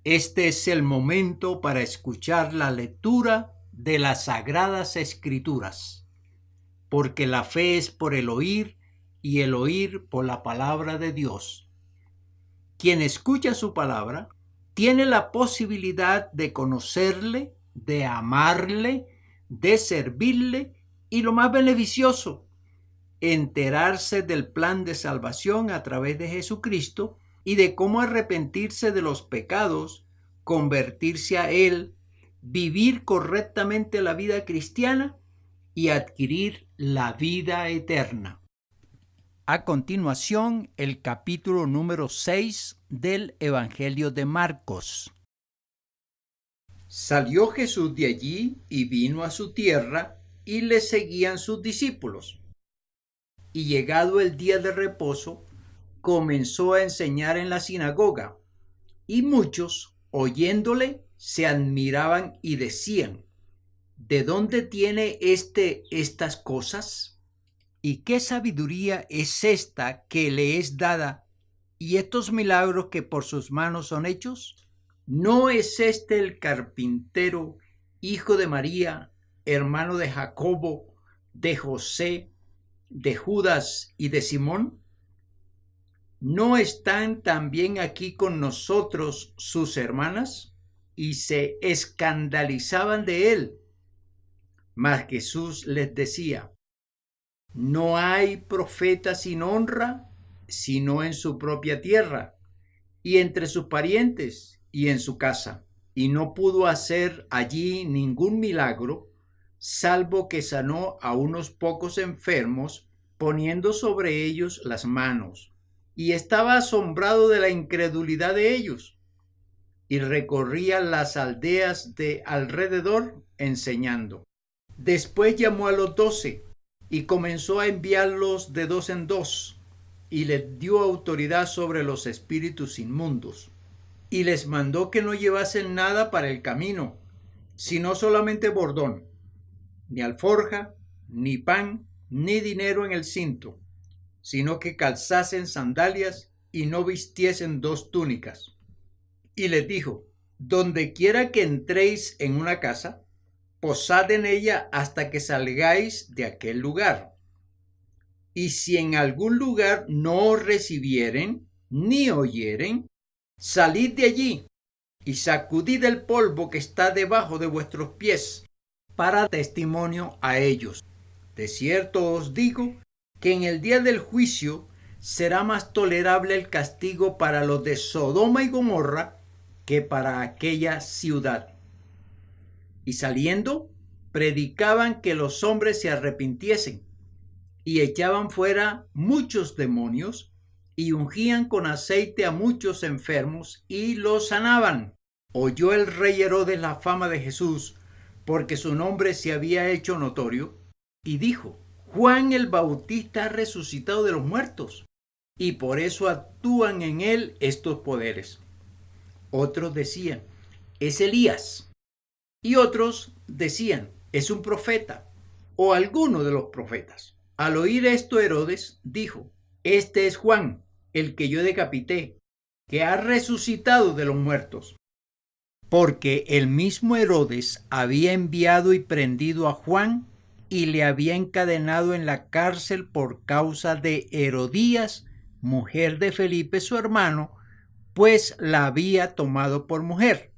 Este es el momento para escuchar la lectura de las Sagradas Escrituras, porque la fe es por el oír y el oír por la palabra de Dios. Quien escucha su palabra tiene la posibilidad de conocerle, de amarle, de servirle y lo más beneficioso, enterarse del plan de salvación a través de Jesucristo y de cómo arrepentirse de los pecados, convertirse a Él, vivir correctamente la vida cristiana y adquirir la vida eterna. A continuación, el capítulo número 6 del Evangelio de Marcos. Salió Jesús de allí y vino a su tierra, y le seguían sus discípulos. Y llegado el día de reposo, comenzó a enseñar en la sinagoga, y muchos, oyéndole, se admiraban y decían: ¿De dónde tiene estas cosas? ¿Y qué sabiduría es esta que le es dada, y estos milagros que por sus manos son hechos? ¿No es este el carpintero, hijo de María, hermano de Jacobo, de José, de Judas y de Simón? ¿No están también aquí con nosotros sus hermanas? Y se escandalizaban de él. Mas Jesús les decía: no hay profeta sin honra, sino en su propia tierra, y entre sus parientes, y en su casa. Y no pudo hacer allí ningún milagro, salvo que sanó a unos pocos enfermos, poniendo sobre ellos las manos. Y estaba asombrado de la incredulidad de ellos, y recorría las aldeas de alrededor enseñando. Después llamó a los 12 y comenzó a enviarlos de 2 en 2, y les dio autoridad sobre los espíritus inmundos, y les mandó que no llevasen nada para el camino, sino solamente bordón, ni alforja, ni pan, ni dinero en el cinto, sino que calzasen sandalias y no vistiesen 2 túnicas. Y les dijo: donde quiera que entréis en una casa, posad en ella hasta que salgáis de aquel lugar. Y si en algún lugar no os recibieren, ni oyeren, salid de allí y sacudid el polvo que está debajo de vuestros pies, para testimonio a ellos. De cierto os digo que en el día del juicio será más tolerable el castigo para los de Sodoma y Gomorra que para aquella ciudad. Y saliendo, predicaban que los hombres se arrepintiesen, y echaban fuera muchos demonios, y ungían con aceite a muchos enfermos, y los sanaban. Oyó el rey Herodes la fama de Jesús, porque su nombre se había hecho notorio, y dijo: Juan el Bautista ha resucitado de los muertos, y por eso actúan en él estos poderes. Otros decían: es Elías. Y otros decían: es un profeta, o alguno de los profetas. Al oír esto, Herodes dijo: este es Juan, el que yo decapité, que ha resucitado de los muertos. Porque el mismo Herodes había enviado y prendido a Juan, y le había encadenado en la cárcel por causa de Herodías, mujer de Felipe su hermano, pues la había tomado por mujer.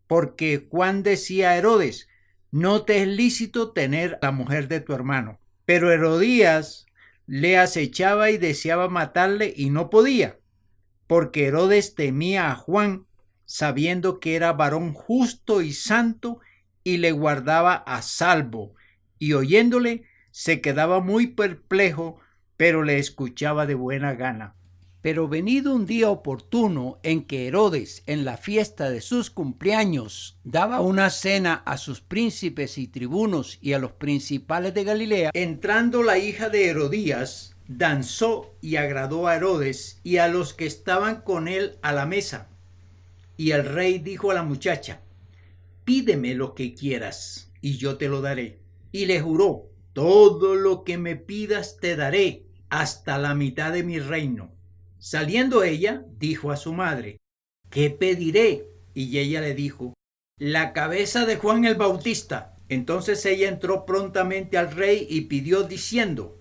Porque Juan decía a Herodes: no te es lícito tener la mujer de tu hermano. Pero Herodías le acechaba y deseaba matarle, y no podía, porque Herodes temía a Juan, sabiendo que era varón justo y santo, y le guardaba a salvo, y oyéndole se quedaba muy perplejo, pero le escuchaba de buena gana. Pero venido un día oportuno en que Herodes, en la fiesta de sus cumpleaños, daba una cena a sus príncipes y tribunos y a los principales de Galilea, entrando la hija de Herodías, danzó y agradó a Herodes y a los que estaban con él a la mesa. Y el rey dijo a la muchacha: pídeme lo que quieras y yo te lo daré. Y le juró: todo lo que me pidas te daré, hasta la mitad de mi reino. Saliendo ella, dijo a su madre: ¿qué pediré? y ella le dijo: la cabeza de Juan el Bautista. Entonces ella entró prontamente al rey y pidió diciendo: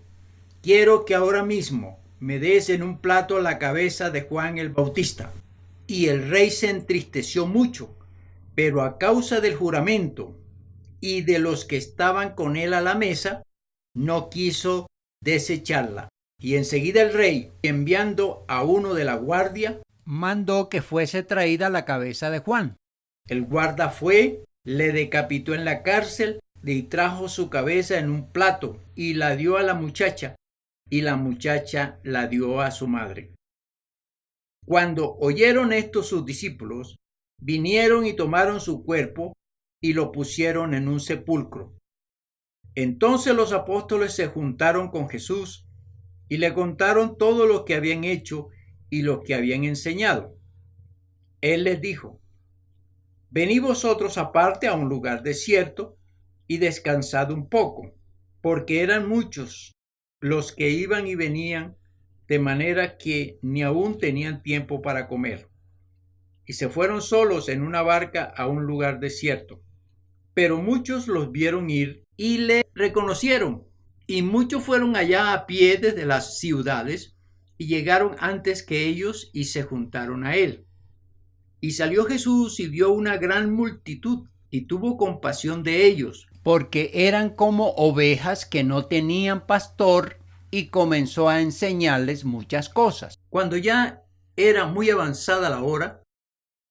quiero que ahora mismo me des en un plato la cabeza de Juan el Bautista. Y el rey se entristeció mucho, pero a causa del juramento y de los que estaban con él a la mesa, no quiso desecharla. Y enseguida el rey, enviando a uno de la guardia, mandó que fuese traída la cabeza de Juan. El guarda fue, le decapitó en la cárcel y trajo su cabeza en un plato y la dio a la muchacha, y la muchacha la dio a su madre. Cuando oyeron esto sus discípulos, vinieron y tomaron su cuerpo y lo pusieron en un sepulcro. Entonces los apóstoles se juntaron con Jesús y le contaron todo lo que habían hecho y lo que habían enseñado. Él les dijo: venid vosotros aparte a un lugar desierto y descansad un poco, porque eran muchos los que iban y venían, de manera que ni aún tenían tiempo para comer. Y se fueron solos en una barca a un lugar desierto. Pero muchos los vieron ir y le reconocieron, y muchos fueron allá a pie desde las ciudades y llegaron antes que ellos y se juntaron a él. Y salió Jesús y vio una gran multitud y tuvo compasión de ellos, porque eran como ovejas que no tenían pastor, y comenzó a enseñarles muchas cosas. Cuando ya era muy avanzada la hora,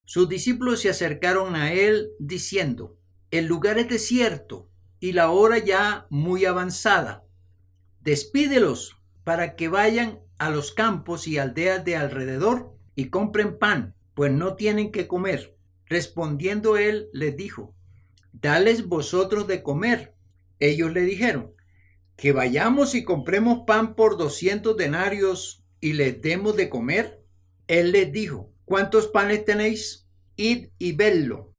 sus discípulos se acercaron a él diciendo: el lugar es desierto y la hora ya muy avanzada. Despídelos para que vayan a los campos y aldeas de alrededor y compren pan, pues no tienen que comer. Respondiendo él les dijo: dales vosotros de comer. Ellos le dijeron: que vayamos y compremos pan por 200 denarios y les demos de comer. Él les dijo: ¿cuántos panes tenéis? Id y vedlo.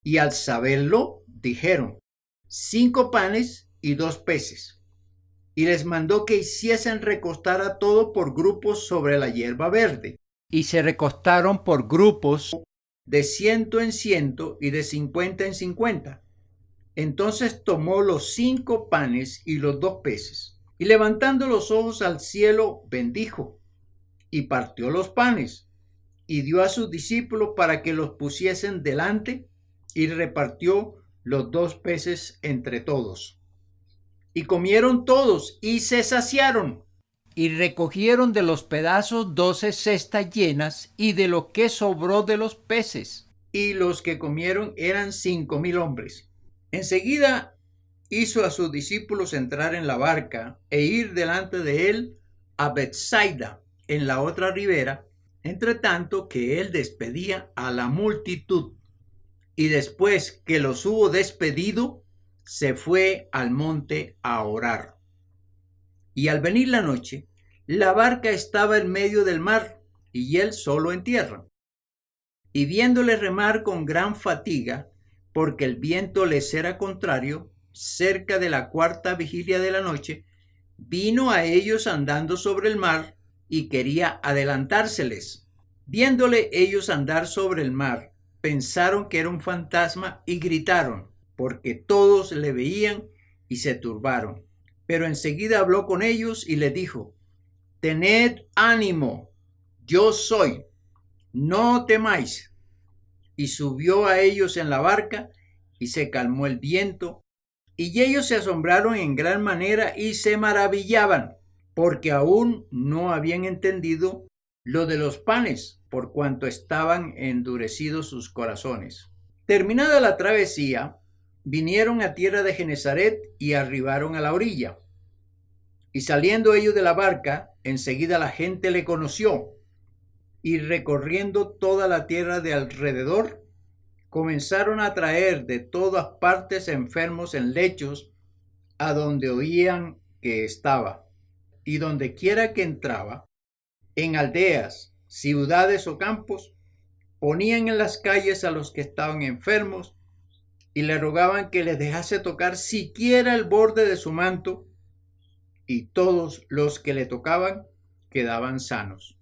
Y al saberlo, dijeron: 5 panes y 2 peces. Y les mandó que hiciesen recostar a todos por grupos sobre la hierba verde. Y se recostaron por grupos de 100 en 100 y de 50 en 50. Entonces tomó los 5 panes y los 2 peces, y levantando los ojos al cielo, bendijo, y partió los panes, y dio a sus discípulos para que los pusiesen delante, y repartió los 2 peces entre todos. Y comieron todos, y se saciaron, y recogieron de los pedazos 12 cestas llenas, y de lo que sobró de los peces. Y los que comieron eran 5,000 hombres. Enseguida hizo a sus discípulos entrar en la barca e ir delante de él a Betsaida, en la otra ribera, entre tanto que él despedía a la multitud. Y después que los hubo despedido, se fue al monte a orar. Y al venir la noche, la barca estaba en medio del mar, y él solo en tierra. Y viéndole remar con gran fatiga, porque el viento les era contrario, cerca de la 4ª vigilia de la noche, vino a ellos andando sobre el mar y quería adelantárseles. Viéndole ellos andar sobre el mar, pensaron que era un fantasma y gritaron, porque todos le veían y se turbaron. Pero enseguida habló con ellos y les dijo: tened ánimo, yo soy, no temáis. Y subió a ellos en la barca, y se calmó el viento, y ellos se asombraron en gran manera y se maravillaban, porque aún no habían entendido lo de los panes, por cuanto estaban endurecidos sus corazones. Terminada la travesía, vinieron a tierra de Genesaret y arribaron a la orilla. Y saliendo ellos de la barca, enseguida la gente le conoció, y recorriendo toda la tierra de alrededor, comenzaron a traer de todas partes enfermos en lechos a donde oían que estaba. Y donde quiera que entraba, en aldeas, ciudades o campos, ponían en las calles a los que estaban enfermos y le rogaban que les dejase tocar siquiera el borde de su manto, y todos los que le tocaban quedaban sanos.